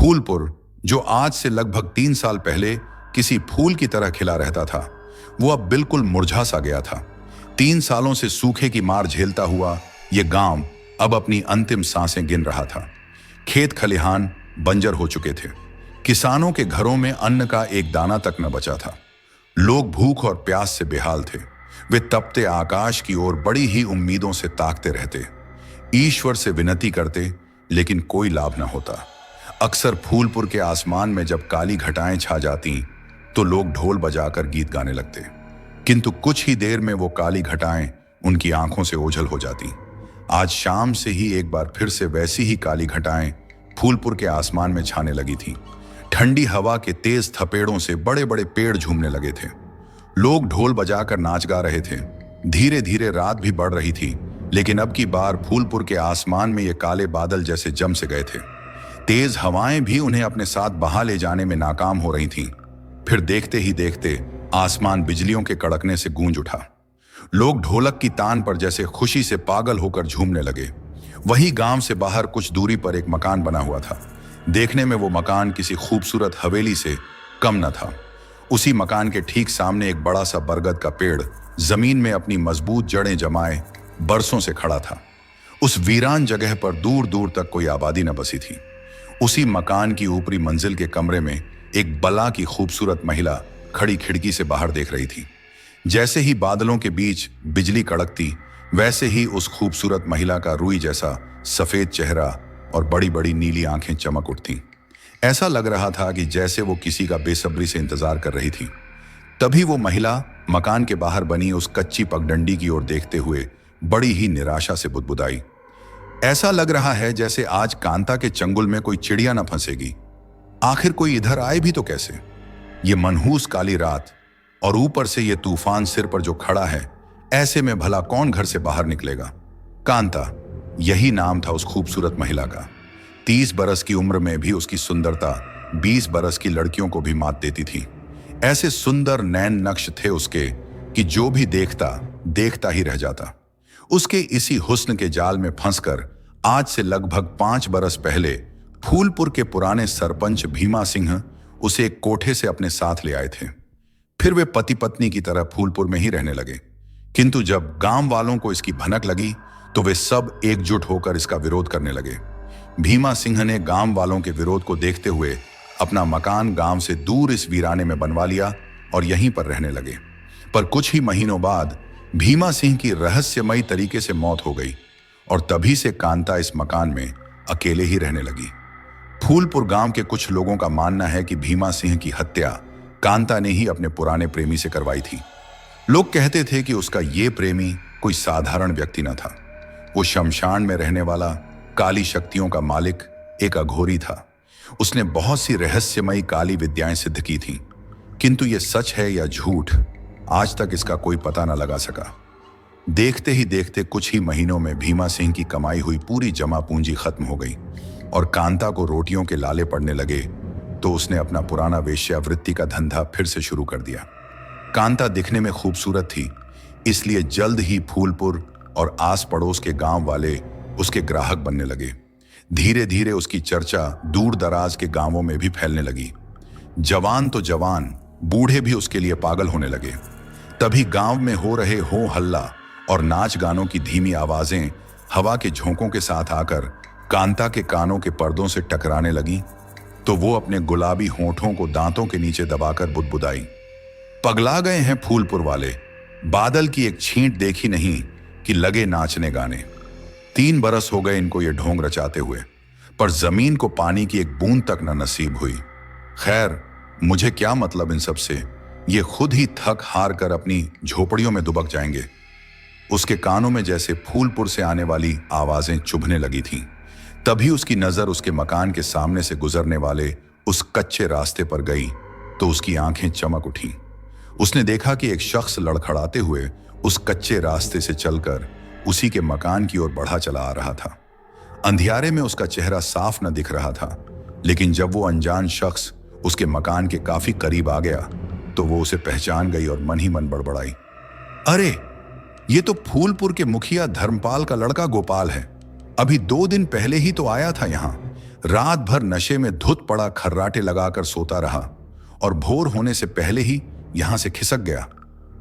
फूलपुर, जो आज से लगभग 3 साल पहले किसी फूल की तरह खिला रहता था, वो अब बिल्कुल मुरझा सा गया था। 3 सालों से सूखे की मार झेलता हुआ ये गांव अब अपनी अंतिम सांसें गिन रहा था। खेत खलिहान बंजर हो चुके थे। किसानों के घरों में अन्न का एक दाना तक न बचा था। लोग भूख और प्यास से बेहाल थे। वे तपते आकाश की ओर बड़ी ही उम्मीदों से ताकते रहते, ईश्वर से विनती करते, लेकिन कोई लाभ न होता। अक्सर फूलपुर के आसमान में जब काली घटाएं छा जाती तो लोग ढोल बजाकर गीत गाने लगते, किंतु कुछ ही देर में वो काली घटाएं उनकी आंखों से ओझल हो जाती। आज शाम से ही एक बार फिर से वैसी ही काली घटाएं फूलपुर के आसमान में छाने लगी थीं। ठंडी हवा के तेज थपेड़ों से बड़े बड़े पेड़ झूमने लगे थे। लोग ढोल बजाकर नाच गा रहे थे। धीरे धीरे रात भी बढ़ रही थी, लेकिन अब की बार फूलपुर के आसमान में ये काले बादल जैसे जम से गए थे। तेज हवाएं भी उन्हें अपने साथ बहा ले जाने में नाकाम हो रही थीं। फिर देखते ही देखते आसमान बिजलियों के कड़कने से गूंज उठा। लोग ढोलक की तान पर जैसे खुशी से पागल होकर झूमने लगे। वही गांव से बाहर कुछ दूरी पर एक मकान बना हुआ था। देखने में वो मकान किसी खूबसूरत हवेली से कम न था। उसी मकान के ठीक सामने एक बड़ा सा बरगद का पेड़ जमीन में अपनी मजबूत जड़ें जमाए बरसों से खड़ा था। उस वीरान जगह पर दूर दूर तक कोई आबादी न बसी थी। उसी मकान की ऊपरी मंजिल के कमरे में एक बला की खूबसूरत महिला खड़ी खिड़की से बाहर देख रही थी। जैसे ही बादलों के बीच बिजली कड़कती, वैसे ही उस खूबसूरत महिला का रुई जैसा सफेद चेहरा और बड़ी बड़ी नीली आंखें चमक उठती। ऐसा लग रहा था कि जैसे वो किसी का बेसब्री से इंतजार कर रही थी। तभी वो महिला मकान के बाहर बनी उस कच्ची पगडंडी की ओर देखते हुए बड़ी ही निराशा से बुदबुदाई। ऐसा लग रहा है जैसे आज कांता के चंगुल में कोई चिड़िया न फंसेगी। आखिर कोई इधर आए भी तो कैसे? ये मनहूस काली रात और ऊपर से ये तूफान सिर पर जो खड़ा है, ऐसे में भला कौन घर से बाहर निकलेगा? कांता, यही नाम था उस खूबसूरत महिला का। 30 बरस की उम्र में भी उसकी सुंदरता 20 बरस की लड़कियों को भी मात देती थी। ऐसे सुंदर नैन नक्श थे उसके कि जो भी देखता देखता ही रह जाता। उसके इसी हुस्न के जाल में फंसकर आज से लगभग 5 बरस पहले फूलपुर के पुराने सरपंच भीमा सिंह उसे एक कोठे से अपने साथ ले आए थे। फिर वे पति पत्नी की तरह फूलपुर में ही रहने लगे। किंतु जब गांव वालों को इसकी भनक लगी तो वे सब एकजुट होकर इसका विरोध करने लगे। भीमा सिंह ने गांव वालों के विरोध को देखते हुए अपना मकान गांव से दूर इस वीराने में बनवा लिया और यहीं पर रहने लगे। पर कुछ ही महीनों बाद भीमा सिंह की रहस्यमयी तरीके से मौत हो गई और तभी से कांता इस मकान में अकेले ही रहने लगी। फूलपुर गांव के कुछ लोगों का मानना है कि भीमा सिंह की हत्या कांता ने ही अपने पुराने प्रेमी से करवाई थी। लोग कहते थे कि उसका ये प्रेमी कोई साधारण व्यक्ति न था। वो शमशान में रहने वाला काली शक्तियों का मालिक एक अघोरी था। उसने बहुत सी रहस्यमयी काली विद्याएं सिद्ध की थीं, किंतु ये सच है या झूठ, आज तक इसका कोई पता न लगा सका। देखते ही देखते कुछ ही महीनों में भीमा सिंह की कमाई हुई पूरी जमा पूंजी खत्म हो गई और कांता को रोटियों के लाले पड़ने लगे तो उसने अपना पुराना वेश्यावृत्ति का धंधा फिर से शुरू कर दिया। कांता दिखने में खूबसूरत थी, इसलिए जल्द ही फूलपुर और आस पड़ोस के गांव वाले उसके ग्राहक बनने लगे। धीरे धीरे उसकी चर्चा दूर दराज के गांवों में भी फैलने लगी। जवान तो जवान, बूढ़े भी उसके लिए पागल होने लगे। तभी गांव में हो रहे हो हल्ला और नाच गानों की धीमी आवाजें हवा के झोंकों के साथ आकर कांता के कानों के पर्दों से टकराने लगी तो वो अपने गुलाबी होठों को दांतों के नीचे दबाकर बुदबुदाई, पगला गए हैं फूलपुर वाले, बादल की एक छींट देखी नहीं कि लगे नाचने गाने। 3 बरस हो गए इनको ये ढोंग रचाते हुए, पर जमीन को पानी की एक बूंद तक न नसीब हुई। खैर, मुझे क्या मतलब इन सब से, ये खुद ही थक हार कर अपनी झोपड़ियों में दुबक जाएंगे। उसके कानों में जैसे फूलपुर से आने वाली आवाजें चुभने लगी थीं। तभी उसकी नजर उसके मकान के सामने से गुजरने वाले उस कच्चे रास्ते पर गई तो उसकी आंखें चमक उठीं। उसने देखा कि एक शख्स लड़खड़ाते हुए उस कच्चे रास्ते से चलकर उसी के मकान की ओर बढ़ा चला आ रहा था। अंधियारे में उसका चेहरा साफ न दिख रहा था, लेकिन जब वो अनजान शख्स उसके मकान के काफी करीब आ गया तो वो उसे पहचान गई और मन ही मन बड़बड़ाई, अरे ये तो फूलपुर के मुखिया धर्मपाल का लड़का गोपाल है। अभी 2 दिन पहले ही तो आया था यहाँ। रात भर नशे में धुत पड़ा खर्राटे लगाकर सोता रहा और भोर होने से पहले ही यहां से खिसक गया।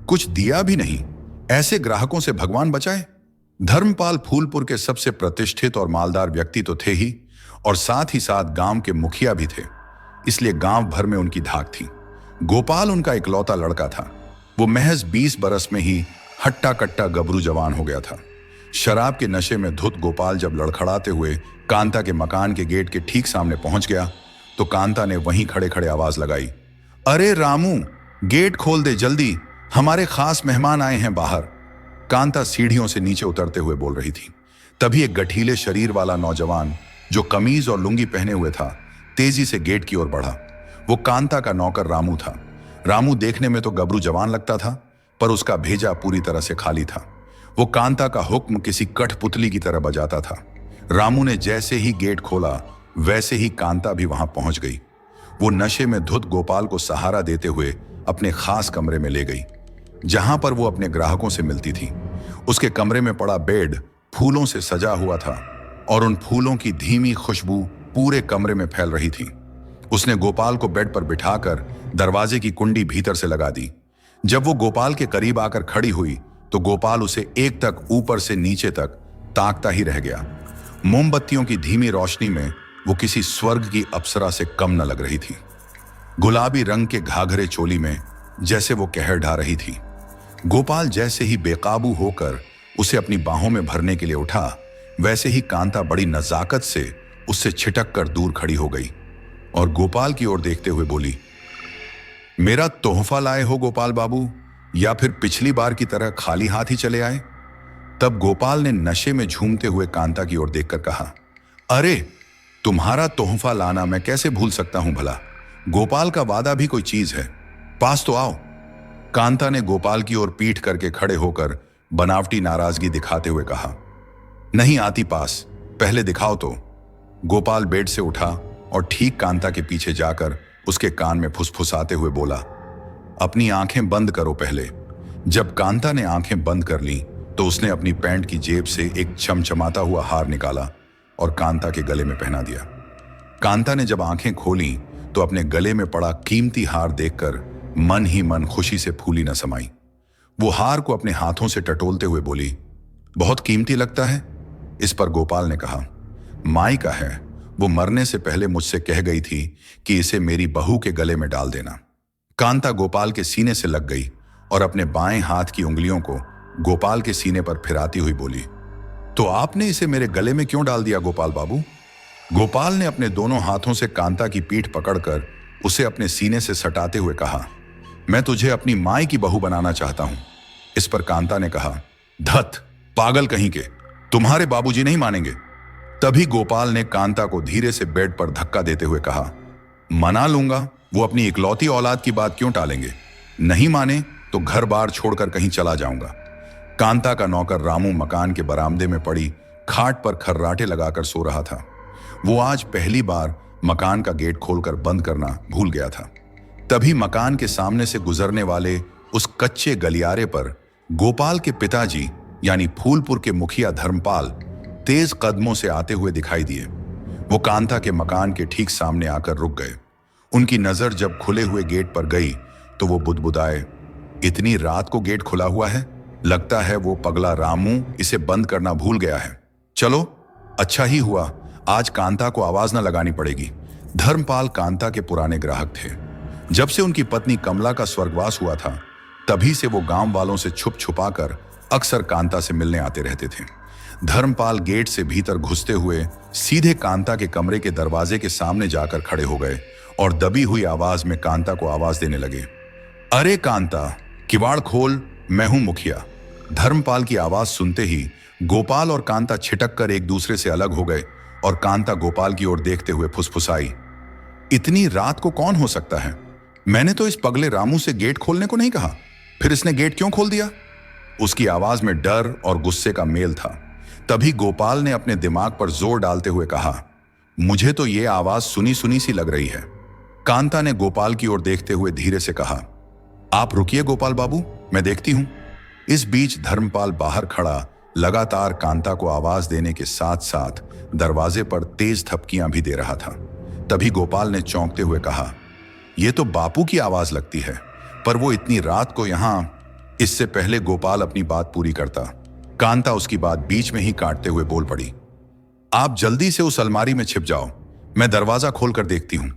कुछ दिया भी नहीं। ऐसे ग्राहकों से भगवान बचाए। धर्मपाल फूलपुर के सबसे प्रतिष्ठित और मालदार व्यक्ति तो थे ही, और साथ ही साथ गांव के मुखिया भी थे, इसलिए गांव भर में उनकी धाक थी। गोपाल उनका इकलौता लड़का था। वो महज 20 बरस में ही हट्टा कट्टा गबरू जवान हो गया था। शराब के नशे में धुत गोपाल जब लड़खड़ाते हुए कांता के मकान के गेट के ठीक सामने पहुंच गया तो कांता ने वहीं खड़े खड़े आवाज लगाई, अरे रामू, गेट खोल दे जल्दी, हमारे खास मेहमान आए हैं बाहर। कांता सीढ़ियों से नीचे उतरते हुए बोल रही थी। तभी एक गठीले शरीर वाला नौजवान जो कमीज और लुंगी पहने हुए था तेजी से गेट की ओर बढ़ा। वो कांता का नौकर रामू था। रामू देखने में तो गबरू जवान लगता था, पर उसका भेजा पूरी तरह से खाली था। वो कांता का हुक्म किसी कठपुतली की तरह बजाता था। रामू ने जैसे ही गेट खोला वैसे ही कांता भी वहां पहुंच गई। वो नशे में धुत गोपाल को सहारा देते हुए अपने खास कमरे में ले गई, जहां पर वो अपने ग्राहकों से मिलती थी। उसके कमरे में पड़ा बेड फूलों से सजा हुआ था और उन फूलों की धीमी खुशबू पूरे कमरे में फैल रही थी। उसने गोपाल को बेड पर बिठाकर दरवाजे की कुंडी भीतर से लगा दी। जब वो गोपाल के करीब आकर खड़ी हुई तो गोपाल उसे एक तक ऊपर से नीचे तक ताकता ही रह गया। मोमबत्तियों की धीमी रोशनी में वो किसी स्वर्ग की अप्सरा से कम न लग रही थी। गुलाबी रंग के घाघरे चोली में जैसे वो कहर ढा रही थी। गोपाल जैसे ही बेकाबू होकर उसे अपनी बाहों में भरने के लिए उठा, वैसे ही कांता बड़ी नजाकत से उससे छिटक कर दूर खड़ी हो गई और गोपाल की ओर देखते हुए बोली, मेरा तोहफा लाए हो गोपाल बाबू, या फिर पिछली बार की तरह खाली हाथ ही चले आए? तब गोपाल ने नशे में झूमते हुए कांता की ओर देखकर कहा, अरे तुम्हारा तोहफा लाना मैं कैसे भूल सकता हूं भला। गोपाल का वादा भी कोई चीज है, पास तो आओ। कांता ने गोपाल की ओर पीठ करके खड़े होकर बनावटी नाराजगी दिखाते हुए कहा, नहीं आती पास, पहले दिखाओ तो। गोपाल बेड से उठा और ठीक कांता के पीछे जाकर उसके कान में फुसफुसाते हुए बोला, अपनी आंखें बंद करो पहले। जब कांता ने आंखें बंद कर ली तो उसने अपनी पैंट की जेब से एक चमचमाता हुआ हार निकाला और कांता के गले में पहना दिया। कांता ने जब आंखें खोली तो अपने गले में पड़ा कीमती हार देखकर मन ही मन खुशी से फूली न समाई। वो हार को अपने हाथों से टटोलते हुए बोली, बहुत कीमती लगता है। इस पर गोपाल ने कहा, माई का है, वो मरने से पहले मुझसे कह गई थी कि इसे मेरी बहू के गले में डाल देना। कांता गोपाल के सीने से लग गई और अपने बाएं हाथ की उंगलियों को गोपाल के सीने पर फिराती हुई बोली, तो आपने इसे मेरे गले में क्यों डाल दिया गोपाल बाबू? गोपाल ने अपने दोनों हाथों से कांता की पीठ पकड़कर उसे अपने सीने से सटाते हुए कहा, मैं तुझे अपनी माई की बहू बनाना चाहता हूं। इस पर कांता ने कहा, धत, पागल कहीं के, तुम्हारे बाबूजी नहीं मानेंगे। तभी गोपाल ने कांता को धीरे से बेड पर धक्का देते हुए कहा, मना लूंगा, वो अपनी इकलौती औलाद की बात क्यों टालेंगे? नहीं माने तो घर बार छोड़कर कहीं चला जाऊंगा। कांता का नौकर रामू मकान के बरामदे में पड़ी खाट पर खर्राटे लगाकर सो रहा था। वो आज पहली बार मकान का गेट खोलकर बंद करना भूल गया था। तभी मकान के सामने से गुजरने वाले उस कच्चे गलियारे पर गोपाल के पिताजी यानी फूलपुर के मुखिया धर्मपाल तेज कदमों से आते हुए दिखाई दिए। वो कांता के मकान के ठीक सामने आकर रुक गए। उनकी नजर जब खुले हुए गेट पर गई तो वो बुदबुदाए, इतनी रात को गेट खुला हुआ है, लगता है वो पगला रामू इसे बंद करना भूल गया है। चलो अच्छा ही हुआ, आज कांता को आवाज न लगानी पड़ेगी। धर्मपाल कांता के पुराने ग्राहक थे। जब से उनकी पत्नी कमला का स्वर्गवास हुआ था तभी से वो गांव वालों से छुप छुपाकर अक्सर कांता से मिलने आते रहते थे। धर्मपाल गेट से भीतर घुसते हुए सीधे कांता के कमरे के दरवाजे के सामने जाकर खड़े हो गए और दबी हुई आवाज में कांता को आवाज देने लगे, अरे कांता, किवाड़ खोल, मैं हूं मुखिया। धर्मपाल की आवाज सुनते ही गोपाल और कांता छिटक कर एक दूसरे से अलग हो गए और कांता गोपाल की ओर देखते हुए फुसफुसाई, इतनी रात को कौन हो सकता है? मैंने तो इस पगले रामू से गेट खोलने को नहीं कहा, फिर इसने गेट क्यों खोल दिया? उसकी आवाज में डर और गुस्से का मेल था। तभी गोपाल ने अपने दिमाग पर जोर डालते हुए कहा, मुझे तो यह आवाज सुनी सुनी सी लग रही है। कांता ने गोपाल की ओर देखते हुए धीरे से कहा, आप रुकिए गोपाल बाबू, मैं देखती हूं। इस बीच धर्मपाल बाहर खड़ा लगातार कांता को आवाज देने के साथ साथ दरवाजे पर तेज थपकियां भी दे रहा था। तभी गोपाल ने चौंकते हुए कहा, यह तो बापू की आवाज लगती है, पर वो इतनी रात को यहां। इससे पहले गोपाल अपनी बात पूरी करता, कांता उसकी बात बीच में ही काटते हुए बोल पड़ी, आप जल्दी से उस अलमारी में छिप जाओ, मैं दरवाजा खोलकर देखती हूं।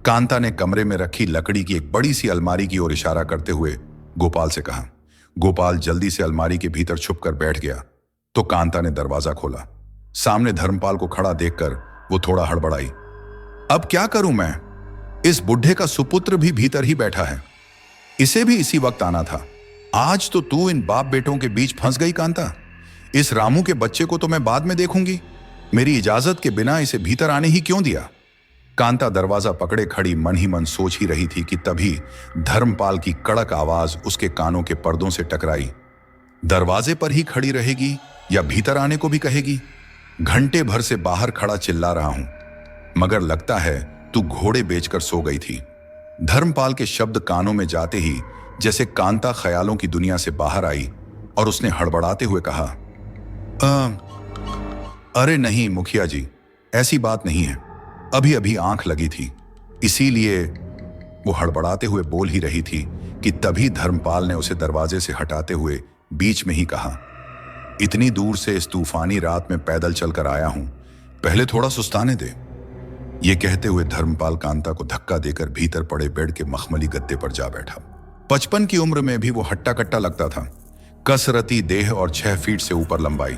कांता ने कमरे में रखी लकड़ी की एक बड़ी सी अलमारी की ओर इशारा करते हुए गोपाल से कहा। गोपाल जल्दी से अलमारी के भीतर छुपकर बैठ गया तो कांता ने दरवाजा खोला। सामने धर्मपाल को खड़ा देखकर वो थोड़ा हड़बड़ाई। अब क्या करूं मैं? इस बुढ़े का सुपुत्र भी भीतर ही बैठा है, इसे भी इसी वक्त आना था। आज तो तू इन बाप बेटों के बीच फंस गई कांता। इस रामू के बच्चे को तो मैं बाद में देखूंगी, मेरी इजाजत के बिना इसे भीतर आने ही क्यों दिया? कांता दरवाजा पकड़े खड़ी मन ही मन सोच ही रही थी कि तभी धर्मपाल की कड़क आवाज उसके कानों के पर्दों से टकराई। दरवाजे पर ही खड़ी रहेगी या भीतर आने को भी कहेगी? घंटे भर से बाहर खड़ा चिल्ला रहा हूं, मगर लगता है तू घोड़े बेचकर सो गई थी। धर्मपाल के शब्द कानों में जाते ही जैसे कांता ख्यालों की दुनिया से बाहर आई और उसने हड़बड़ाते हुए कहा, अरे नहीं मुखिया जी, ऐसी बात नहीं है, अभी अभी आंख लगी थी, इसीलिए। वो हड़बड़ाते हुए बोल ही रही थी कि तभी धर्मपाल ने उसे दरवाजे से हटाते हुए बीच में ही कहा, इतनी दूर से इस तूफानी रात में पैदल चलकर आया हूं, पहले थोड़ा सुस्ताने दे। ये कहते हुए धर्मपाल कांता को धक्का देकर भीतर पड़े बेड के मखमली गद्दे पर जा बैठा। 55 की उम्र में भी वो हट्टा कट्टा लगता था, कसरती देह और 6 फीट से ऊपर लंबाई।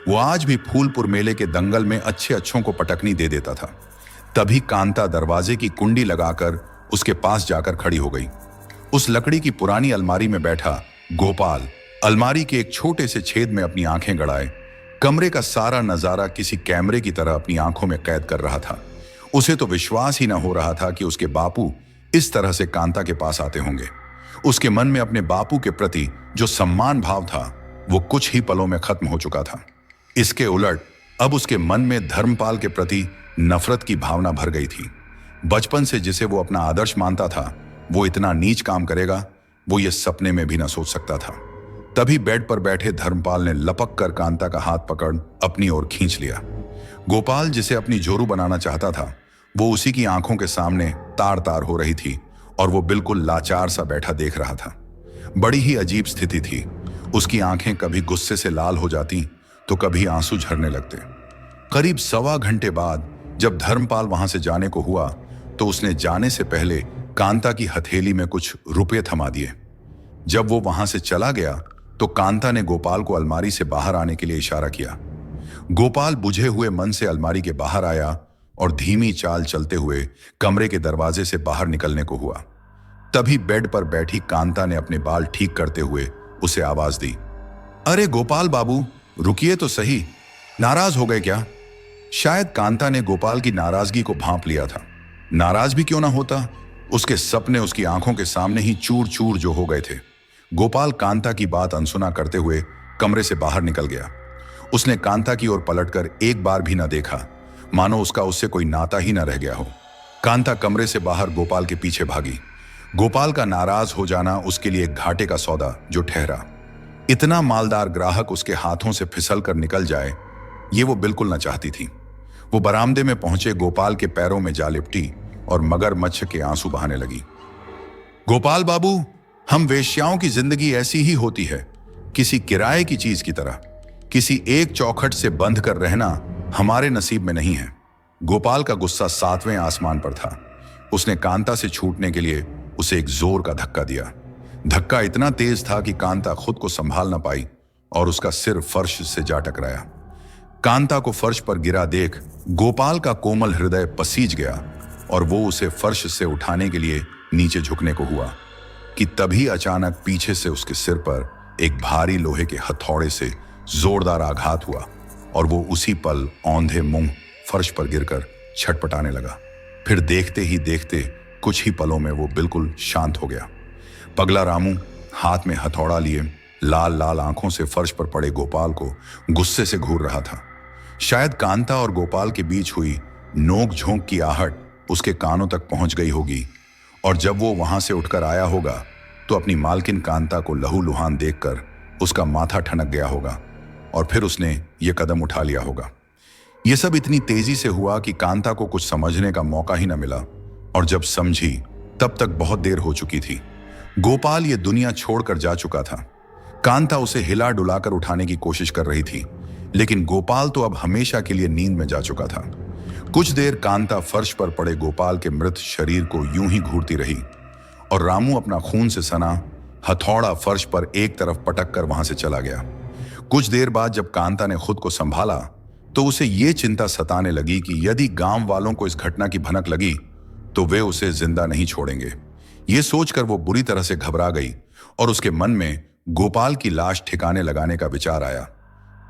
वो आज भी फूलपुर मेले के दंगल में अच्छे अच्छों को पटकनी दे देता था। तभी कांता दरवाजे की कुंडी लगाकर उसके पास जाकर खड़ी हो गई। उस लकड़ी की पुरानी अलमारी में बैठा गोपाल अलमारी के एक छोटे से छेद में अपनी आंखें गड़ाए कमरे का सारा नजारा किसी कैमरे की तरह अपनी आंखों में कैद कर रहा था। उसे तो विश्वास ही न हो रहा था कि उसके बापू इस तरह से कांता के पास आते होंगे। उसके मन में अपने बापू के प्रति जो सम्मान भाव था वो कुछ ही पलों में खत्म हो चुका था। इसके उलट अब उसके मन में धर्मपाल के प्रति नफरत की भावना भर गई थी। बचपन से जिसे वो अपना आदर्श मानता था वो इतना नीच काम करेगा, वो ये सपने में भी न सोच सकता था। तभी बेड पर बैठे धर्मपाल ने लपक कर कांता का हाथ पकड़ अपनी ओर खींच लिया। गोपाल जिसे अपनी जोरू बनाना चाहता था वो उसी की आंखों के सामने तार तार हो रही थी और वो बिल्कुल लाचार सा बैठा देख रहा था। बड़ी ही अजीब स्थिति थी। उसकी आंखें कभी गुस्से से लाल हो जाती तो कभी आंसू झरने लगते। करीब 1.25 घंटे बाद जब धर्मपाल वहां से जाने को हुआ तो उसने जाने से पहले कांता की हथेली में कुछ रुपये थमा दिए। जब वो वहां से चला गया तो कांता ने गोपाल को अलमारी से बाहर आने के लिए इशारा किया। गोपाल बुझे हुए मन से अलमारी के बाहर आया और धीमी चाल चलते हुए कमरे के दरवाजे से बाहर निकलने को हुआ। तभी बेड पर बैठी कांता ने अपने बाल ठीक करते हुए उसे आवाज दी, अरे गोपाल बाबू, रुकिए तो सही, नाराज हो गए क्या? शायद कांता ने गोपाल की नाराजगी को भांप लिया था। नाराज भी क्यों ना होता, उसके सपने उसकी आंखों के सामने ही चूर चूर जो हो गए थे। गोपाल कांता की बात अनसुना करते हुए कमरे से बाहर निकल गया। उसने कांता की ओर पलटकर एक बार भी न देखा, मानो उसका उससे कोई नाता ही न रह गया हो। कांता कमरे से बाहर गोपाल के पीछे भागी। गोपाल का नाराज हो जाना उसके लिए एक घाटे का सौदा जो ठहरा। इतना मालदार ग्राहक उसके हाथों से फिसल कर निकल जाए ये वो बिल्कुल न चाहती थी। वो बरामदे में पहुंचे गोपाल के पैरों में जा लिपटी और मगरमच्छ के आंसू बहाने लगी। गोपाल बाबू, हम वेश्याओं की जिंदगी ऐसी ही होती है, किसी किराए की चीज की तरह। किसी एक चौखट से बंध कर रहना हमारे नसीब में नहीं है। गोपाल का गुस्सा 7वें आसमान पर था। उसने कांता से छूटने के लिए उसे एक जोर का धक्का दिया। धक्का इतना तेज था कि कांता खुद को संभाल ना पाई और उसका सिर फर्श से जा टकराया। कांता को फर्श पर गिरा देख गोपाल का कोमल हृदय पसीज गया और वो उसे फर्श से उठाने के लिए नीचे झुकने को हुआ कि तभी अचानक पीछे से उसके सिर पर एक भारी लोहे के हथौड़े से जोरदार आघात हुआ और वो उसी पल औंधे मुंह फर्श पर गिरकर छटपटाने लगा। फिर देखते ही देखते कुछ ही पलों में वो बिल्कुल शांत हो गया। पगला रामू हाथ में हथौड़ा लिए लाल लाल आंखों से फर्श पर पड़े गोपाल को गुस्से से घूर रहा था। शायद कांता और गोपाल के बीच हुई नोक झोंक की आहट उसके कानों तक पहुंच गई होगी और जब वो वहां से उठकर आया होगा तो अपनी मालकिन कांता को लहूलुहान देखकर उसका माथा ठनक गया होगा। और फिर उसने ये कदम उठा लिया होगा। यह सब इतनी तेजी से हुआ कि कांता को कुछ समझने का मौका ही न मिला, और जब समझी तब तक बहुत देर हो चुकी थी। गोपाल ये दुनिया छोड़कर जा चुका था। कांता उसे हिला डुलाकर उठाने की कोशिश कर रही थी, लेकिन गोपाल तो अब हमेशा के लिए नींद में जा चुका था। कुछ देर कांता फर्श पर पड़े गोपाल के मृत शरीर को यूं ही घूरती रही, और रामू अपना खून से सना हथौड़ा फर्श पर एक तरफ पटक कर वहां से चला गया। कुछ देर बाद जब कांता ने खुद को संभाला तो उसे ये चिंता सताने लगी कि यदि गांव वालों को इस घटना की भनक लगी तो वे उसे जिंदा नहीं छोड़ेंगे। ये सोचकर वो बुरी तरह से घबरा गई और उसके मन में गोपाल की लाश ठिकाने लगाने का विचार आया।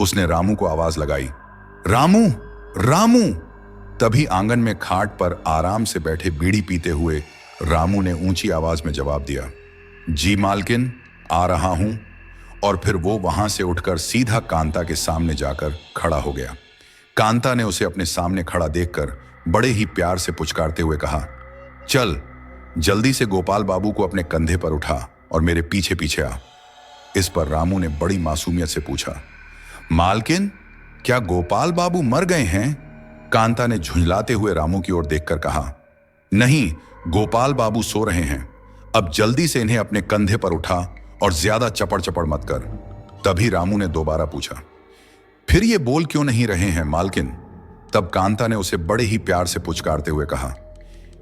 उसने रामू को आवाज लगाई, रामू, रामू। तभी आंगन में खाट पर आराम से बैठे बीड़ी पीते हुए रामू ने ऊंची आवाज में जवाब दिया, जी मालकिन, आ रहा हूं। और फिर वो वहां से उठकर सीधा कांता के सामने जाकर खड़ा हो गया। कांता ने उसे अपने सामने खड़ा देखकर बड़े ही प्यार से पुचकारते हुए कहा, चल जल्दी से गोपाल बाबू को अपने कंधे पर उठा और मेरे पीछे पीछे आ। इस पर रामू ने बड़ी मासूमियत से पूछा, मालकिन, क्या गोपाल बाबू मर गए हैं? कांता ने झुंझलाते हुए रामू की ओर देखकर कहा, नहीं, गोपाल बाबू सो रहे हैं। अब जल्दी से इन्हें अपने कंधे पर उठा और ज्यादा चपड़ चपड़ मत कर। तभी रामू ने दोबारा पूछा, फिर ये बोल क्यों नहीं रहे हैं मालकिन? तब कांता ने उसे बड़े ही प्यार से पुचकारते हुए कहा,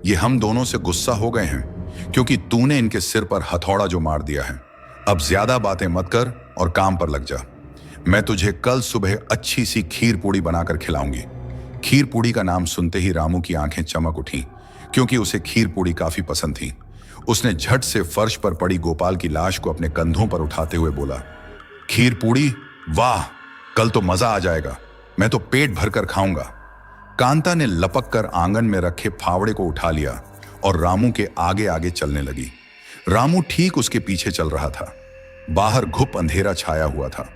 ये हम दोनों से गुस्सा हो गए हैं क्योंकि तूने इनके सिर पर हथौड़ा जो मार दिया है। अब ज्यादा बातें मत कर और काम पर लग जा। मैं तुझे कल सुबह अच्छी सी खीर पूड़ी बनाकर खिलाऊंगी। खीर पूड़ी का नाम सुनते ही रामू की आंखें चमक उठी, क्योंकि उसे खीर पूड़ी काफी पसंद थी। उसने झट से फर्श पर पड़ी गोपाल की लाश को अपने कंधों पर उठाते हुए बोला, खीर पूड़ी, वाह, कल तो मजा आ जाएगा। मैं तो पेट भरकर खाऊंगा। कांता ने लपक कर आंगन में रखे फावड़े को उठा लिया और रामू के आगे आगे चलने लगी। रामू ठीक उसके पीछे चल रहा था। बाहर घुप अंधेरा छाया हुआ था।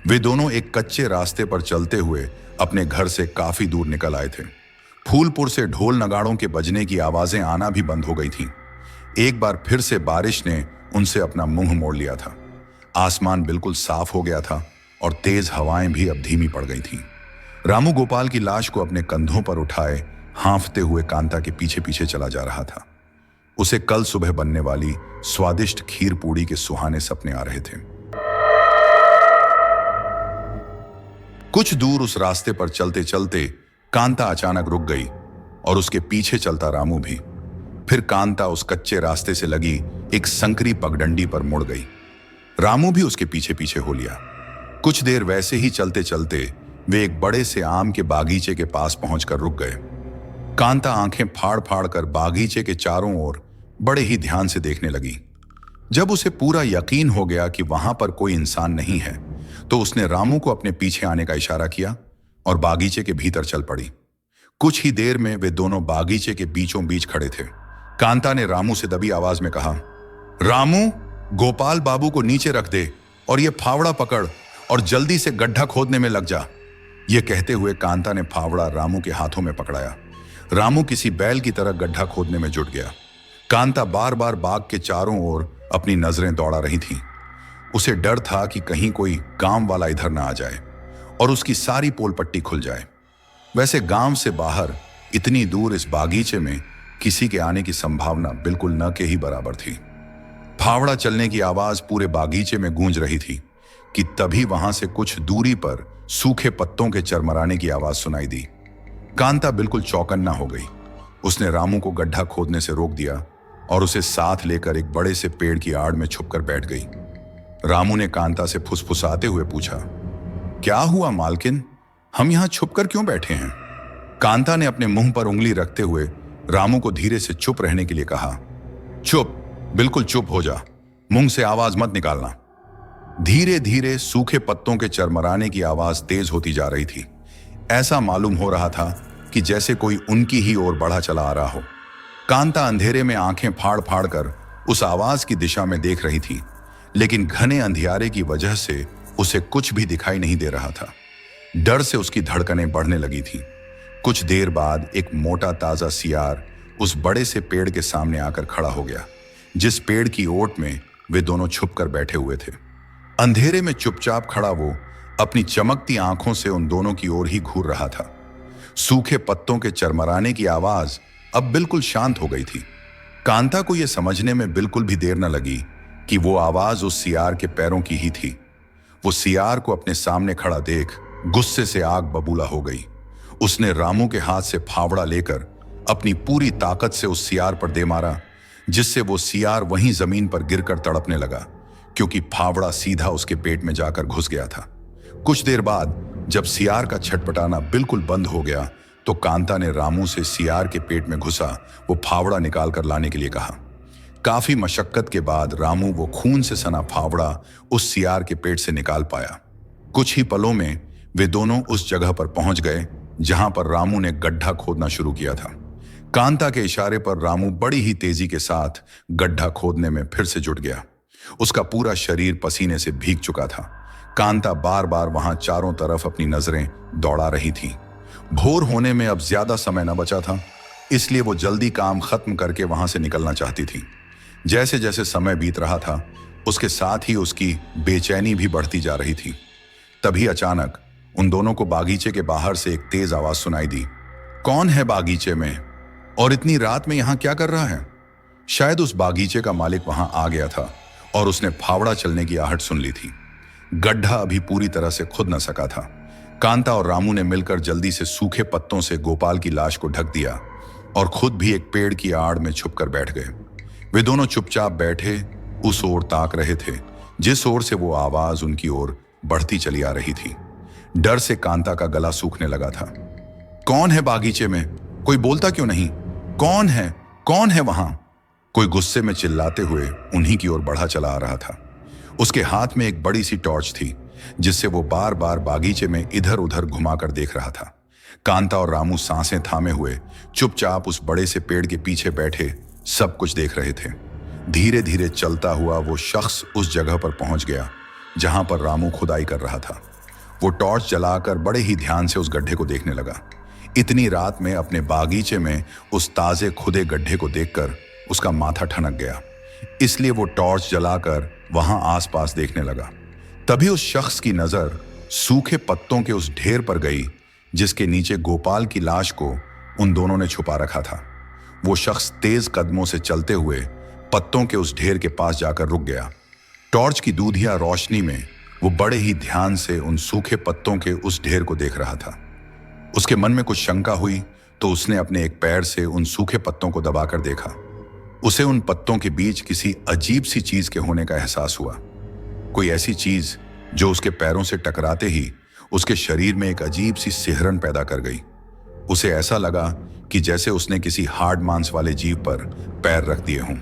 वे दोनों एक कच्चे रास्ते पर चलते हुए अपने घर से काफी दूर निकल आए थे। फूलपुर से ढोल नगाड़ों के बजने की आवाजें आना भी बंद हो गई थीं। एक बार फिर से बारिश ने उनसे अपना मुंह मोड़ लिया था। आसमान बिल्कुल साफ हो गया था और तेज हवाएं भी अब धीमी पड़ गई थीं। रामू गोपाल की लाश को अपने कंधों पर उठाए हांफते हुए कांता के पीछे पीछे चला जा रहा था। उसे कल सुबह बनने वाली स्वादिष्ट खीर पूड़ी के सुहाने सपने आ रहे थे। कुछ दूर उस रास्ते पर चलते चलते कांता अचानक रुक गई और उसके पीछे चलता रामू भी। फिर कांता उस कच्चे रास्ते से लगी एक संकरी पगडंडी पर मुड़ गई। रामू भी उसके पीछे पीछे हो लिया। कुछ देर वैसे ही चलते चलते वे एक बड़े से आम के बागीचे के पास पहुंचकर रुक गए। कांता आंखें फाड़ फाड़ कर बागीचे के चारों ओर बड़े ही ध्यान से देखने लगी। जब उसे पूरा यकीन हो गया कि वहां पर कोई इंसान नहीं है, तो उसने रामू को अपने पीछे आने का इशारा किया और बागीचे के भीतर चल पड़ी। कुछ ही देर में वे दोनों बागीचे के बीचों बीच खड़े थे। कांता ने रामू से दबी आवाज में कहा, रामू, गोपाल बाबू को नीचे रख दे और ये फावड़ा पकड़ और जल्दी से गड्ढा खोदने में लग जा। ये कहते हुए कांता ने फावड़ा रामू के हाथों में पकड़ाया। रामू किसी बैल की तरह गड्ढा खोदने में जुट गया। कांता बार बार बाग के चारों ओर अपनी नजरें दौड़ा रही थी। उसे डर था कि कहीं कोई गांव वाला इधर ना आ जाए और उसकी सारी पोल पट्टी खुल जाए। वैसे गांव से बाहर इतनी दूर इस बागीचे में किसी के आने की संभावना बिल्कुल न के ही बराबर थी। फावड़ा चलने की आवाज पूरे बागीचे में गूंज रही थी कि तभी वहां से कुछ दूरी पर सूखे पत्तों के चरमराने की आवाज सुनाई दी। कांता बिल्कुल चौकन्ना हो गई। उसने रामू को गड्ढा खोदने से रोक दिया और उसे साथ लेकर एक बड़े से पेड़ की आड़ में छुपकर बैठ गई। रामू ने कांता से फुसफुसाते हुए पूछा, क्या हुआ मालकिन, हम यहां छुपकर क्यों बैठे हैं? कांता ने अपने मुंह पर उंगली रखते हुए रामू को धीरे से चुप रहने के लिए कहा, चुप, बिल्कुल चुप हो जा, मुंह से आवाज मत निकालना। धीरे धीरे सूखे पत्तों के चरमराने की आवाज तेज होती जा रही थी। ऐसा मालूम हो रहा था कि जैसे कोई उनकी ही ओर बढ़ा चला आ रहा हो। कांता अंधेरे में आंखें फाड़ फाड़ कर उस आवाज की दिशा में देख रही थी, लेकिन घने अंधियारे की वजह से उसे कुछ भी दिखाई नहीं दे रहा था। डर से उसकी धड़कनें बढ़ने लगी थी। कुछ देर बाद एक मोटा ताजा सियार उस बड़े से पेड़ के सामने आकर खड़ा हो गया, जिस पेड़ की ओट में वे दोनों छुपकर बैठे हुए थे। अंधेरे में चुपचाप खड़ा वो अपनी चमकती आंखों से उन दोनों की ओर ही घूर रहा था। सूखे पत्तों के चरमराने की आवाज अब बिल्कुल शांत हो गई थी। कांता को यह समझने में बिल्कुल भी देर न लगी कि वो आवाज उस सियार के पैरों की ही थी। वो सियार को अपने सामने खड़ा देख गुस्से से आग बबूला हो गई। उसने रामू के हाथ से फावड़ा लेकर अपनी पूरी ताकत से उस सियार पर दे मारा, जिससे वो सियार वहीं जमीन पर गिरकर तड़पने लगा, क्योंकि फावड़ा सीधा उसके पेट में जाकर घुस गया था। कुछ देर बाद जब सियार का छटपटाना बिल्कुल बंद हो गया तो कांता ने रामू से सियार के पेट में घुसा वो फावड़ा निकाल कर लाने के लिए कहा। काफी मशक्कत के बाद रामू वो खून से सना फावड़ा उस सियार के पेट से निकाल पाया। कुछ ही पलों में वे दोनों उस जगह पर पहुंच गए जहां पर रामू ने गड्ढा खोदना शुरू किया था। कांता के इशारे पर रामू बड़ी ही तेजी के साथ गड्ढा खोदने में फिर से जुट गया। उसका पूरा शरीर पसीने से भीग चुका था। कांता बार बार वहां चारों तरफ अपनी नजरें दौड़ा रही थी। भोर होने में अब ज्यादा समय न बचा था, इसलिए वो जल्दी काम खत्म करके वहां से निकलना चाहती थी। जैसे जैसे समय बीत रहा था उसके साथ ही उसकी बेचैनी भी बढ़ती जा रही थी। तभी अचानक उन दोनों को बागीचे के बाहर से एक तेज आवाज सुनाई दी। कौन है बागीचे में और इतनी रात में यहां क्या कर रहा है? शायद उस बागीचे का मालिक वहां आ गया था और उसने फावड़ा चलने की आहट सुन ली थी। गड्ढा अभी पूरी तरह से खुद न सका था। कांता और रामू ने मिलकर जल्दी से सूखे पत्तों से गोपाल की लाश को ढक दिया और खुद भी एक पेड़ की आड़ में छुपकर बैठ गए। वे दोनों चुपचाप बैठे उस ओर ताक रहे थे जिस ओर से वो आवाज उनकी ओर बढ़ती चली आ रही थी। डर से कांता का गला सूखने लगा था। कौन है बागीचे में? कोई बोलता क्यों नहीं? कौन है? कौन है वहां? कोई गुस्से में चिल्लाते हुए उन्हीं की ओर बढ़ा चला आ रहा था। उसके हाथ में एक बड़ी सी टॉर्च थी जिससे वो बार बार बागीचे में इधर उधर घुमाकर देख रहा था। कांता और रामू सांसें थामे हुए चुपचाप उस बड़े से पेड़ के पीछे बैठे सब कुछ देख रहे थे। धीरे धीरे चलता हुआ वो शख्स उस जगह पर पहुंच गया जहां पर रामू खुदाई कर रहा था। वो टॉर्च जलाकर बड़े ही ध्यान से उस गड्ढे को देखने लगा। इतनी रात में अपने बागीचे में उस ताजे खुदे गड्ढे को देखकर उसका माथा ठनक गया, इसलिए वो टॉर्च जलाकर वहां आसपास देखने लगा। तभी उस शख्स की नजर सूखे पत्तों के उस ढेर पर गई जिसके नीचे गोपाल की लाश को उन दोनों ने छुपा रखा था। वो शख्स तेज कदमों से चलते हुए पत्तों के उस ढेर के पास जाकर रुक गया। टॉर्च की दूधिया रोशनी में वो बड़े ही ध्यान से उन सूखे पत्तों के उस ढेर को देख रहा था। उसके मन में कुछ शंका हुई तो उसने अपने एक पैर से उन सूखे पत्तों को दबाकर देखा। उसे उन पत्तों के बीच किसी अजीब सी चीज के होने का एहसास हुआ। कोई ऐसी चीज जो उसके पैरों से टकराते ही उसके शरीर में एक अजीब सी सिहरन पैदा कर गई। उसे ऐसा लगा कि जैसे उसने किसी हार्ड मांस वाले जीव पर पैर रख दिए हों।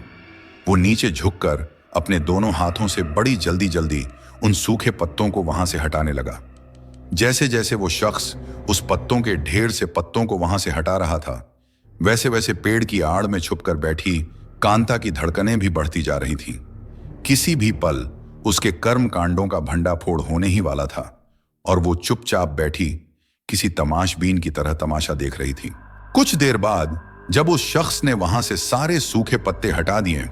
वो नीचे झुककर अपने दोनों हाथों से बड़ी जल्दी जल्दी उन सूखे पत्तों को वहां से हटाने लगा। जैसे जैसे वो शख्स उस पत्तों के ढेर से पत्तों को वहां से हटा रहा था, वैसे वैसे पेड़ की आड़ में छुपकर बैठी कांता की धड़कनें भी बढ़ती जा रही थीं। किसी भी पल उसके कर्म कांडों का भंडाफोड़ होने ही वाला था और वो चुपचाप बैठी किसी तमाशबीन की तरह तमाशा देख रही थी। कुछ देर बाद जब उस शख्स ने वहां से सारे सूखे पत्ते हटा दिए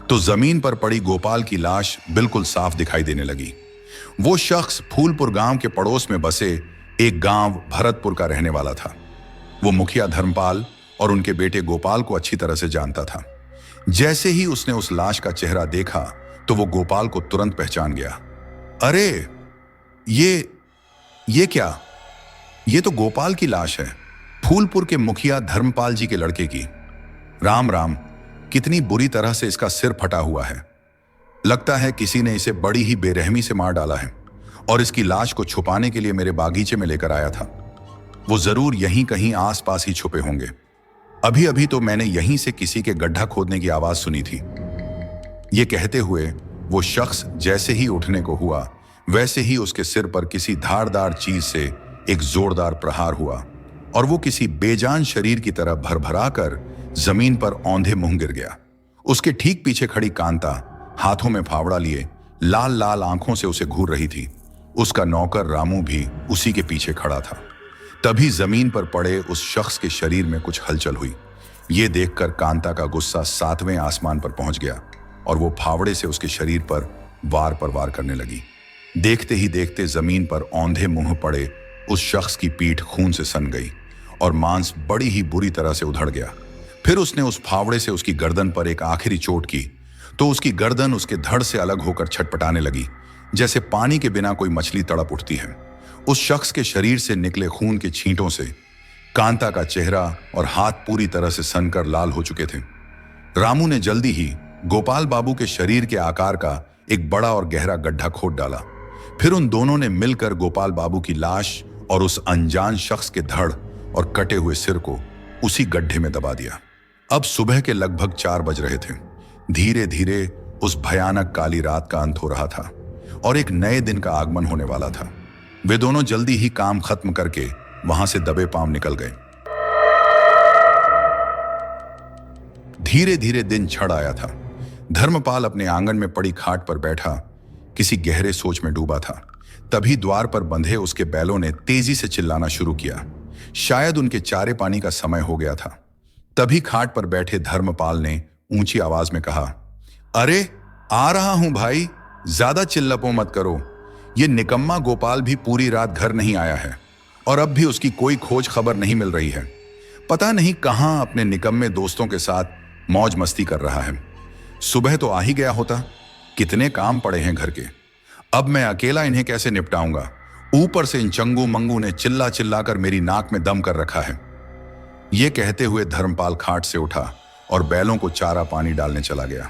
तो जमीन पर पड़ी गोपाल की लाश बिल्कुल साफ दिखाई देने लगी। वो शख्स फूलपुर गांव के पड़ोस में बसे एक गांव भरतपुर का रहने वाला था। वो मुखिया धर्मपाल और उनके बेटे गोपाल को अच्छी तरह से जानता था। जैसे ही उसने उस लाश का चेहरा देखा तो वो गोपाल को तुरंत पहचान गया। अरे ये क्या? ये तो गोपाल की लाश है, फूलपुर के मुखिया धर्मपाल जी के लड़के की। राम राम, कितनी बुरी तरह से इसका सिर फटा हुआ है। लगता है किसी ने इसे बड़ी ही बेरहमी से मार डाला है और इसकी लाश को छुपाने के लिए मेरे बागीचे में लेकर आया था। वो जरूर यहीं कहीं आसपास ही छुपे होंगे। अभी अभी तो मैंने यहीं से किसी के गड्ढा खोदने की आवाज सुनी थी। ये कहते हुए वो शख्स जैसे ही उठने को हुआ वैसे ही उसके सिर पर किसी धारदार चीज से एक जोरदार प्रहार हुआ और वो किसी बेजान शरीर की तरह भरभरा कर जमीन पर औंधे मुंह गिर गया। उसके ठीक पीछे खड़ी कांता हाथों में फावड़ा लिए लाल लाल आंखों से उसे घूर रही थी। उसका नौकर रामू भी उसी के पीछे खड़ा था। तभी जमीन पर पड़े उस शख्स के शरीर में कुछ हलचल हुई। ये देखकर कांता का गुस्सा 7वें आसमान पर पहुंच गया और वो फावड़े से उसके शरीर पर वार करने लगी। देखते ही देखते जमीन पर औंधे मुंह पड़े उस शख्स की पीठ खून से सन गई और मांस बड़ी ही बुरी तरह से उधड़ गया। फिर उसने उस फावड़े से उसकी गर्दन पर एक आखिरी चोट की तो उसकी गर्दन उसके धड़ से अलग होकर छटपटाने लगी, जैसे पानी के बिना कोई मछली तड़प उठती है। उस शख्स के शरीर से निकले खून के छींटों से कांता का चेहरा और हाथ पूरी तरह से सनकर लाल हो चुके थे। रामू ने जल्दी ही गोपाल बाबू के शरीर के आकार का एक बड़ा और गहरा गड्ढा खोद डाला। फिर उन दोनों ने मिलकर गोपाल बाबू की लाश और उस अनजान शख्स के धड़ और कटे हुए सिर को उसी गड्ढे में दबा दिया। अब सुबह के लगभग 4 बज रहे थे। धीरे धीरे उस भयानक काली रात का अंत हो रहा था और एक नए दिन का आगमन होने वाला था। वे दोनों जल्दी ही काम खत्म करके वहां से दबे पांव निकल गए। धीरे धीरे दिन छड़ आया था। धर्मपाल अपने आंगन में पड़ी खाट पर बैठा किसी गहरे सोच में डूबा था। तभी द्वार पर बंधे उसके बैलों ने तेजी से चिल्लाना शुरू किया। शायद उनके चारे पानी का समय हो गया था। तभी खाट पर बैठे धर्मपाल ने ऊंची आवाज में कहा, अरे आ रहा हूं भाई, ज्यादा चिल्लपो मत करो। ये निकम्मा गोपाल भी पूरी रात घर नहीं आया है और अब भी उसकी कोई खोज खबर नहीं मिल रही है। पता नहीं कहां अपने निकम्मे दोस्तों के साथ मौज मस्ती कर रहा है। सुबह तो आ ही गया होता। कितने काम पड़े हैं घर के, अब मैं अकेला इन्हें कैसे निपटाऊंगा। ऊपर से इन चंगू मंगू ने चिल्ला चिल्ला कर मेरी नाक में दम कर रखा है। ये कहते हुए धर्मपाल खाट से उठा और बैलों को चारा पानी डालने चला गया।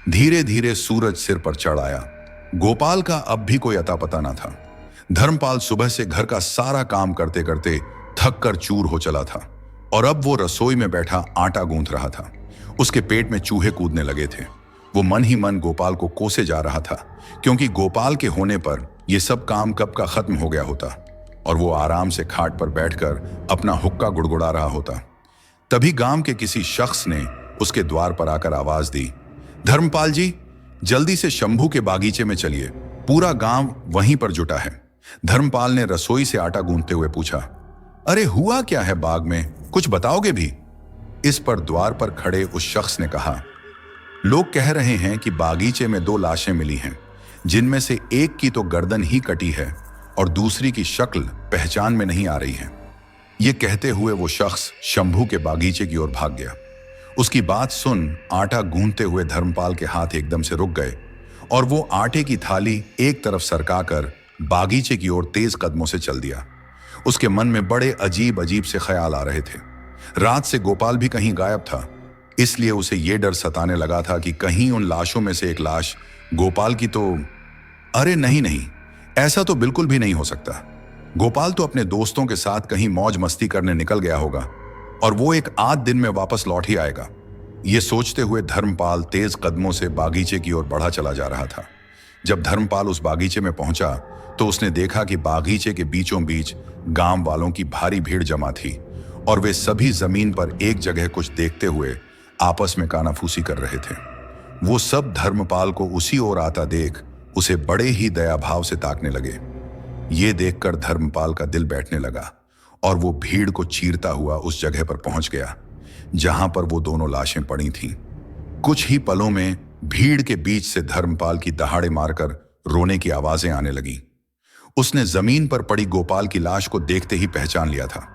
धीरे धीरे सूरज सिर पर चढ़ आया। गोपाल का अब भी कोई अता पता ना था। धर्मपाल सुबह से घर का सारा काम करते करते थक कर चूर हो चला था और अब वो रसोई में बैठा आटा गूंथ रहा था। उसके पेट में चूहे कूदने लगे थे। वो मन ही मन गोपाल को कोसे जा रहा था, क्योंकि गोपाल के होने पर यह सब काम कब का खत्म हो गया होता और वो आराम से खाट पर बैठकर अपना हुक्का गुड़गुड़ा रहा होता। तभी गांव के किसी शख्स ने उसके द्वार पर आकर आवाज दी, धर्मपाल जी, जल्दी से शंभू के बागीचे में चलिए, पूरा गांव वहीं पर जुटा है। धर्मपाल ने रसोई से आटा गूंथते हुए पूछा, अरे हुआ क्या है बाग में, कुछ बताओगे भी? इस पर द्वार पर खड़े उस शख्स ने कहा, लोग कह रहे हैं कि बागीचे में 2 लाशें मिली हैं, जिनमें से एक की तो गर्दन ही कटी है और दूसरी की शक्ल पहचान में नहीं आ रही है। ये कहते हुए वो शख्स शंभू के बागीचे की ओर भाग गया। उसकी बात सुन आटा गूंथते हुए धर्मपाल के हाथ एकदम से रुक गए और वो आटे की थाली एक तरफ सरकाकर बागीचे की ओर तेज कदमों से चल दिया। उसके मन में बड़े अजीब अजीब से ख्याल आ रहे थे। रात से गोपाल भी कहीं गायब था, इसलिए उसे ये डर सताने लगा था कि कहीं उन लाशों में से एक लाश गोपाल की तो। अरे नहीं नहीं, ऐसा तो बिल्कुल भी नहीं हो सकता। गोपाल तो अपने दोस्तों के साथ कहीं मौज मस्ती करने निकल गया होगा और वो एक आध दिन में वापस लौट ही आएगा। ये सोचते हुए धर्मपाल तेज कदमों से बागीचे की ओर बढ़ा चला जा रहा था। जब धर्मपाल उस बागीचे में पहुंचा तो उसने देखा कि बागीचे के बीचों बीच गांव वालों की भारी भीड़ जमा थी और वे सभी जमीन पर एक जगह कुछ देखते हुए आपस में कानाफूसी कर रहे थे। वो सब धर्मपाल को उसी ओर आता देख उसे बड़े ही दया भाव से ताकने लगे। ये देखकर धर्मपाल का दिल बैठने लगा और वो भीड़ को चीरता हुआ उस जगह पर पहुंच गया जहां पर वो दोनों लाशें पड़ी थीं। कुछ ही पलों में भीड़ के बीच से धर्मपाल की दहाड़े मारकर रोने की आवाजें आने लगी। उसने जमीन पर पड़ी गोपाल की लाश को देखते ही पहचान लिया था।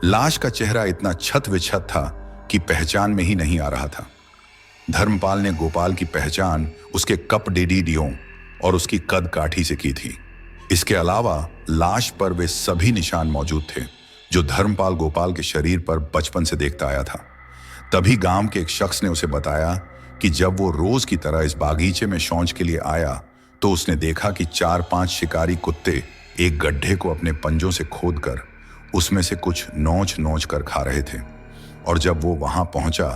लाश का चेहरा इतना छत विछत था कि पहचान में ही नहीं आ रहा था। धर्मपाल ने गोपाल की पहचान उसके कप डिडीडियों और उसकी कद काठी से की थी। इसके अलावा लाश पर वे सभी निशान मौजूद थे जो धर्मपाल गोपाल के शरीर पर बचपन से देखता आया था। तभी गांव के एक शख्स ने उसे बताया कि जब वो रोज की तरह इस बागीचे में शौच के लिए आया तो उसने देखा कि 4-5 शिकारी कुत्ते एक गड्ढे को अपने पंजों से खोदकर उसमें से कुछ नोच नोच कर खा रहे थे और जब वो वहां पहुंचा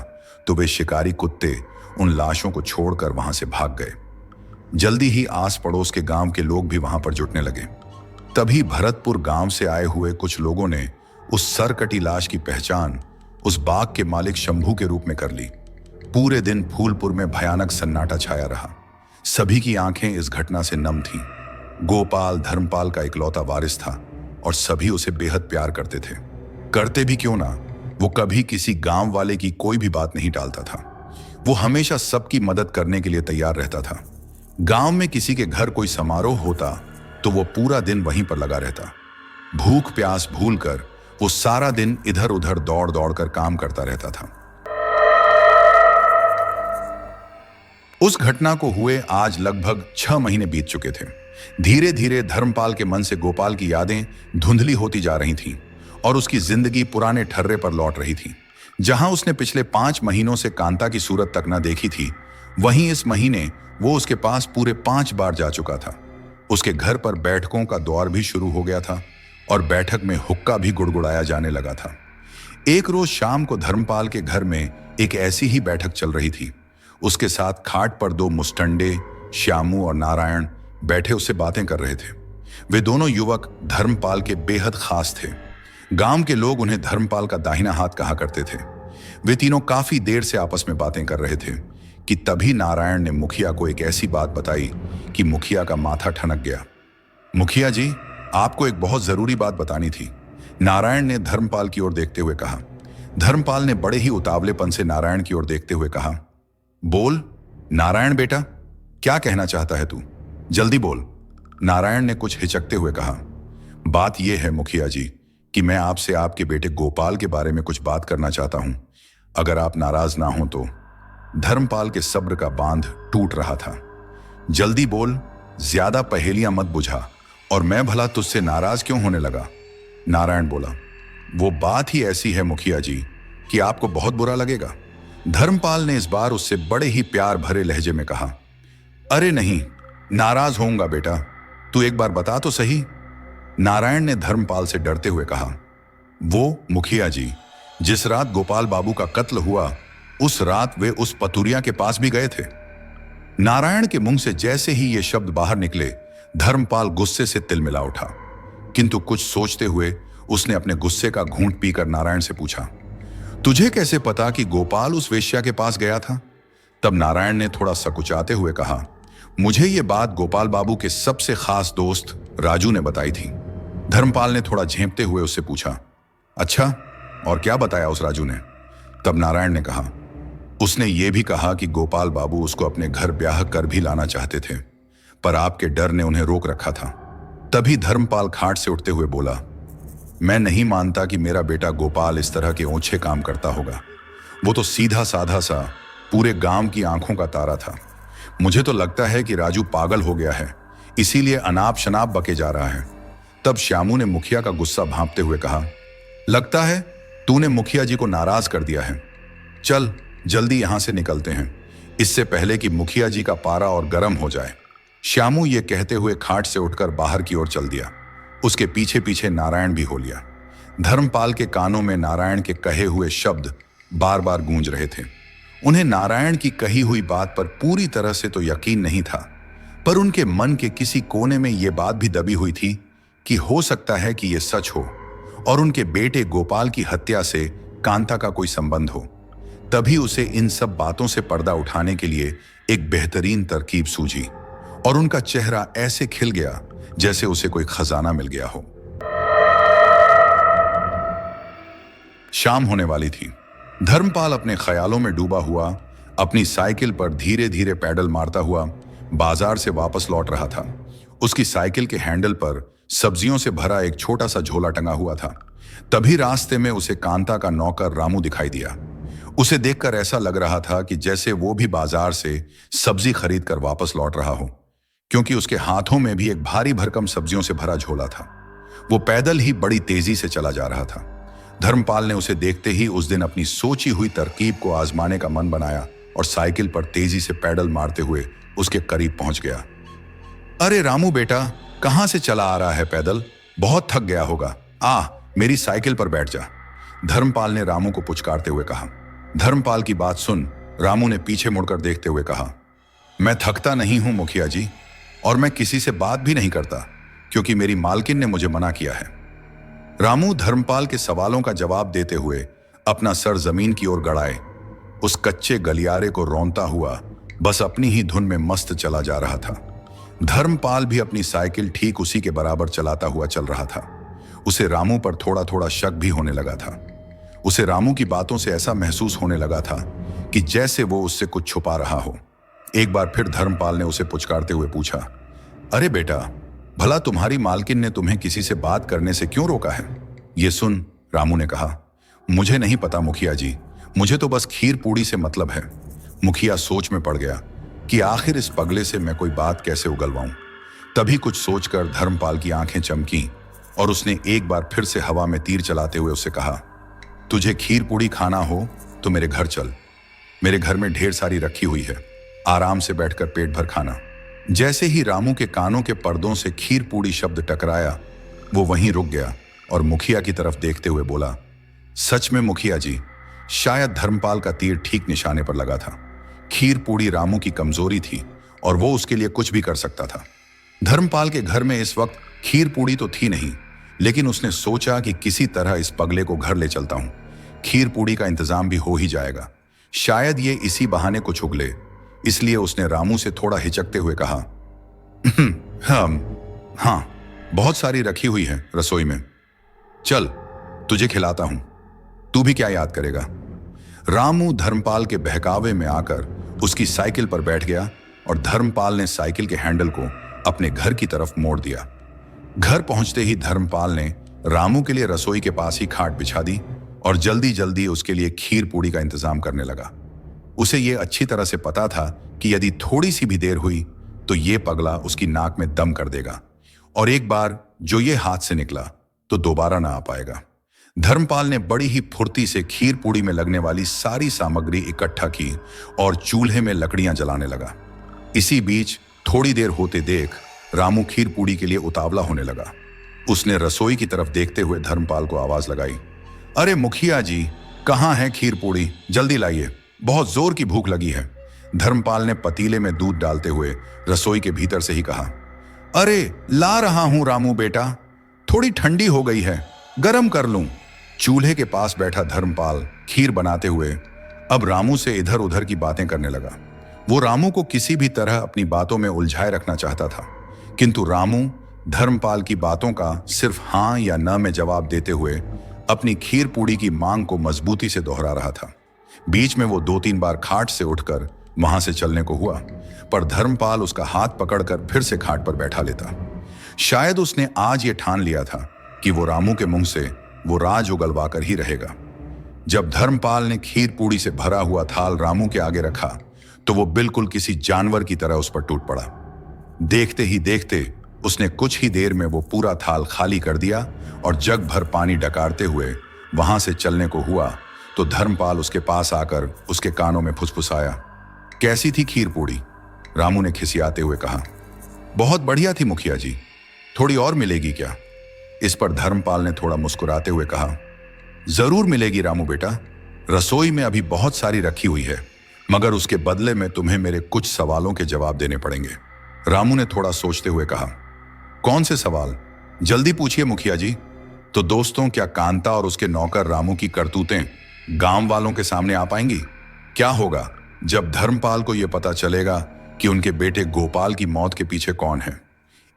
तो वे शिकारी कुत्ते उन लाशों को छोड़कर वहां से भाग गए। जल्दी ही आस पड़ोस के गांव के लोग भी वहां पर जुटने लगे। तभी भरतपुर गांव से आए हुए कुछ लोगों ने उस सरकटी लाश की पहचान उस बाग के मालिक शंभू के रूप में कर ली। पूरे दिन फूलपुर में भयानक सन्नाटा छाया रहा। सभी की आंखें इस घटना से नम थीं। गोपाल धर्मपाल का इकलौता वारिस था और सभी उसे बेहद प्यार करते थे। करते भी क्यों ना, वो कभी किसी गांव वाले की कोई भी बात नहीं टालता था। वो हमेशा सबकी मदद करने के लिए तैयार रहता था। गांव में किसी के घर कोई समारोह होता तो वो पूरा दिन वहीं पर लगा रहता। भूख प्यास भूलकर वो सारा दिन इधर उधर दौड़ दौड़ कर काम करता रहता था। उस घटना को हुए आज लगभग 6 महीने बीत चुके थे। धीरे धीरे धर्मपाल के मन से गोपाल की यादें धुंधली होती जा रही थीं और उसकी जिंदगी पुराने ठर्रे पर लौट रही थी। जहां उसने पिछले 5 महीनों से कांता की सूरत तक न देखी थी, वहीं इस महीने वो उसके पास पूरे 5 बार जा चुका था। उसके घर पर बैठकों का दौर भी शुरू हो गया था और बैठक में हुक्का भी गुड़गुड़ाया जाने लगा था। एक रोज शाम को धर्मपाल के घर में एक ऐसी ही बैठक चल रही थी। उसके साथ खाट पर 2 मुस्टंडे श्यामू और नारायण बैठे उससे बातें कर रहे थे। वे दोनों युवक धर्मपाल के बेहद खास थे। गांव के लोग उन्हें धर्मपाल का दाहिना हाथ कहा करते थे। वे तीनों काफी देर से आपस में बातें कर रहे थे कि तभी नारायण ने मुखिया को एक ऐसी बात बताई कि मुखिया का माथा ठनक गया। मुखिया जी, आपको एक बहुत जरूरी बात बतानी थी, नारायण ने धर्मपाल की ओर देखते हुए कहा। धर्मपाल ने बड़े ही उतावलेपन से नारायण की ओर देखते हुए कहा, बोल नारायण बेटा, क्या कहना चाहता है तू? जल्दी बोल। नारायण ने कुछ हिचकते हुए कहा, बात यह है मुखिया जी कि मैं आपसे आपके बेटे गोपाल के बारे में कुछ बात करना चाहता हूं, अगर आप नाराज ना हो तो। धर्मपाल के सब्र का बांध टूट रहा था। जल्दी बोल, ज्यादा पहेलियां मत बुझा, और मैं भला तुझसे नाराज क्यों होने लगा? नारायण बोला, वो बात ही ऐसी है मुखिया जी कि आपको बहुत बुरा लगेगा। धर्मपाल ने इस बार उससे बड़े ही प्यार भरे लहजे में कहा, अरे नहीं, नाराज होऊंगा बेटा, तू एक बार बता तो सही। नारायण ने धर्मपाल से डरते हुए कहा, वो मुखिया जी, जिस रात गोपाल बाबू का कत्ल हुआ उस रात वे उस पतुरिया के पास भी गए थे। नारायण के मुंह से जैसे ही ये शब्द बाहर निकले, धर्मपाल गुस्से से तिलमिला उठा, किंतु कुछ सोचते हुए उसने अपने गुस्से का घूंट पीकर नारायण से पूछा, तुझे कैसे पता कि गोपाल उस वेश्या के पास गया था? तब नारायण ने थोड़ा सकुचाते हुए कहा, मुझे ये बात गोपाल बाबू के सबसे खास दोस्त राजू ने बताई थी। धर्मपाल ने थोड़ा झेंपते हुए उससे पूछा, अच्छा, और क्या बताया उस राजू ने? तब नारायण ने कहा, उसने ये भी कहा कि गोपाल बाबू उसको अपने घर ब्याह कर भी लाना चाहते थे, पर आपके डर ने उन्हें रोक रखा था। तभी धर्मपाल खाट से उठते हुए बोला, मैं नहीं मानता कि मेरा बेटा गोपाल इस तरह के ओछे काम करता होगा। वो तो सीधा साधा सा पूरे गांव की आंखों का तारा था। मुझे तो लगता है कि राजू पागल हो गया है, इसीलिए अनाप शनाप बके जा रहा है। तब श्यामू ने मुखिया का गुस्सा भांपते हुए कहा, लगता है तूने मुखिया जी को नाराज कर दिया है। चल जल्दी यहां से निकलते हैं, इससे पहले कि मुखिया जी का पारा और गर्म हो जाए। श्यामू ये कहते हुए खाट से उठकर बाहर की ओर चल दिया। उसके पीछे पीछे नारायण भी हो लिया। धर्मपाल के कानों में नारायण के कहे हुए शब्द बार बार गूंज रहे थे। उन्हें नारायण की कही हुई बात पर पूरी तरह से तो यकीन नहीं था, पर उनके मन के किसी कोने में यह बात भी दबी हुई थी कि हो सकता है कि यह सच हो और उनके बेटे गोपाल की हत्या से कांता का कोई संबंध हो। तभी उसे इन सब बातों से पर्दा उठाने के लिए एक बेहतरीन तरकीब सूझी और उनका चेहरा ऐसे खिल गया जैसे उसे कोई खजाना मिल गया हो। शाम होने वाली थी। धर्मपाल अपने ख्यालों में डूबा हुआ अपनी साइकिल पर धीरे धीरे पैडल मारता हुआ बाजार से वापस लौट रहा था। उसकी साइकिल के हैंडल पर सब्जियों से भरा एक छोटा सा झोला टंगा हुआ था। तभी रास्ते में उसे कांता का नौकर रामू दिखाई दिया। उसे देखकर ऐसा लग रहा था कि जैसे वो भी बाजार से सब्जी खरीद कर वापस लौट रहा हो, क्योंकि उसके हाथों में भी एक भारी भरकम सब्जियों से भरा झोला था। वो पैदल ही बड़ी तेजी से चला जा रहा था। धर्मपाल ने उसे देखते ही उस दिन अपनी सोची हुई तरकीब को आजमाने का मन बनाया और साइकिल पर तेजी से पैडल मारते हुए उसके करीब पहुंच गया। अरे रामू बेटा, कहां से चला आ रहा है पैदल? बहुत थक गया होगा, मेरी साइकिल पर बैठ जा। धर्मपाल ने रामू को पुचकारते हुए कहा। धर्मपाल की बात सुन रामू ने पीछे मुड़कर देखते हुए कहा, मैं थकता नहीं हूं मुखिया जी, और मैं किसी से बात भी नहीं करता क्योंकि मेरी मालकिन ने मुझे मना किया है। रामू धर्मपाल के सवालों का जवाब देते हुए अपना सर जमीन की ओर गड़ाए उस कच्चे गलियारे को रौंदता हुआ बस अपनी ही धुन में मस्त चला जा रहा था। धर्मपाल भी अपनी साइकिल ठीक उसी के बराबर चलाता हुआ चल रहा था। उसे रामू पर थोड़ा थोड़ा शक भी होने लगा था। उसे रामू की बातों से ऐसा महसूस होने लगा था कि जैसे वो उससे कुछ छुपा रहा हो। एक बार फिर धर्मपाल ने उसे पुचकारते हुए पूछा, अरे बेटा, भला तुम्हारी मालकिन ने तुम्हें किसी से बात करने से क्यों रोका है? ये सुन, रामू ने कहा, मुझे नहीं पता मुखिया जी, मुझे तो बस खीर पूड़ी से मतलब है। मुखिया सोच में पड़ गया कि आखिर इस पगले से मैं कोई बात कैसे उगलवाऊं। तभी कुछ सोचकर धर्मपाल की आंखें चमकी और उसने एक बार फिर से हवा में तीर चलाते हुए उससे कहा, तुझे खीर पूड़ी खाना हो तो मेरे घर चल। मेरे घर में ढेर सारी रखी हुई है, आराम से बैठकर पेट भर खाना। जैसे ही रामू के कानों के पर्दों से खीर पूड़ी शब्द टकराया, वो वहीं रुक गया और मुखिया की तरफ देखते हुए बोला, सच में मुखिया जी, शायद धर्मपाल का तीर ठीक निशाने पर लगा था। खीर पूड़ी रामू की कमजोरी थी और वो उसके लिए कुछ भी कर सकता था। धर्मपाल के घर में इस वक्त खीर पूड़ी तो थी नहीं, लेकिन उसने सोचा कि किसी तरह इस पगले को घर ले चलता हूं। खीर पूड़ी का इंतजाम भी हो ही जाएगा, शायद ये इसी बहाने कुछ उगले। इसलिए उसने रामू से थोड़ा हिचकते हुए कहा, हाँ, बहुत सारी रखी हुई है रसोई में, चल तुझे खिलाता हूं, तू भी क्या याद करेगा। रामू धर्मपाल के बहकावे में आकर उसकी साइकिल पर बैठ गया और धर्मपाल ने साइकिल के हैंडल को अपने घर की तरफ मोड़ दिया। घर पहुंचते ही धर्मपाल ने रामू के लिए रसोई के पास ही खाट बिछा दी और जल्दी जल्दी उसके लिए खीर पूड़ी का इंतजाम करने लगा। उसे यह अच्छी तरह से पता था कि यदि थोड़ी सी भी देर हुई तो ये पगला उसकी नाक में दम कर देगा और एक बार जो ये हाथ से निकला तो दोबारा ना आ पाएगा। धर्मपाल ने बड़ी ही फुर्ती से खीर पूड़ी में लगने वाली सारी सामग्री इकट्ठा की और चूल्हे में लकड़ियां जलाने लगा। इसी बीच थोड़ी देर होते देख रामू खीर पूड़ी के लिए उतावला होने लगा। उसने रसोई की तरफ देखते हुए धर्मपाल को आवाज लगाई, अरे मुखिया जी, कहाँ है खीर पूड़ी, जल्दी लाइए, बहुत जोर की भूख लगी है। धर्मपाल ने पतीले में दूध डालते हुए रसोई के भीतर से ही कहा, अरे ला रहा हूं रामू बेटा, थोड़ी ठंडी हो गई है, गरम कर लूं। चूल्हे के पास बैठा धर्मपाल खीर बनाते हुए अब रामू से इधर उधर की बातें करने लगा। वो रामू को किसी भी तरह अपनी बातों में उलझाए रखना चाहता था, किंतु रामू धर्मपाल की बातों का सिर्फ हाँ या न में जवाब देते हुए अपनी खीर पूड़ी की मांग को मजबूती से दोहरा रहा था। बीच में वो 2-3 बार खाट से उठकर वहां से चलने को हुआ, पर धर्मपाल उसका हाथ पकड़कर फिर से खाट पर बैठा लेता। शायद उसने आज ये ठान लिया था कि वो रामू के मुंह से वो राज उगलवा कर ही रहेगा। जब धर्मपाल ने खीर पूड़ी से भरा हुआ थाल रामू के आगे रखा तो वो बिल्कुल किसी जानवर की तरह उस पर टूट पड़ा। देखते ही देखते उसने कुछ ही देर में वो पूरा थाल खाली कर दिया और जग भर पानी डकारते हुए वहां से चलने को हुआ तो धर्मपाल उसके पास आकर उसके कानों में फुसफुसाया, कैसी थी खीर पूड़ी? रामू ने खिसियाते हुए कहा, बहुत बढ़िया थी मुखिया जी, थोड़ी और मिलेगी क्या? इस पर धर्मपाल ने थोड़ा मुस्कुराते हुए कहा, जरूर मिलेगी रामू बेटा, रसोई में अभी बहुत सारी रखी हुई है, मगर उसके बदले में तुम्हें मेरे कुछ सवालों के जवाब देने पड़ेंगे। रामू ने थोड़ा सोचते हुए कहा, कौन से सवाल? जल्दी पूछिए मुखिया जी। तो दोस्तों, क्या कांता और उसके नौकर रामू की करतूतें गांव वालों के सामने आ पाएंगी? क्या होगा जब धर्मपाल को यह पता चलेगा कि उनके बेटे गोपाल की मौत के पीछे कौन है?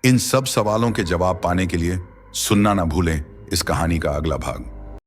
इन सब सवालों के जवाब पाने के लिए सुनना ना भूलें इस कहानी का अगला भाग।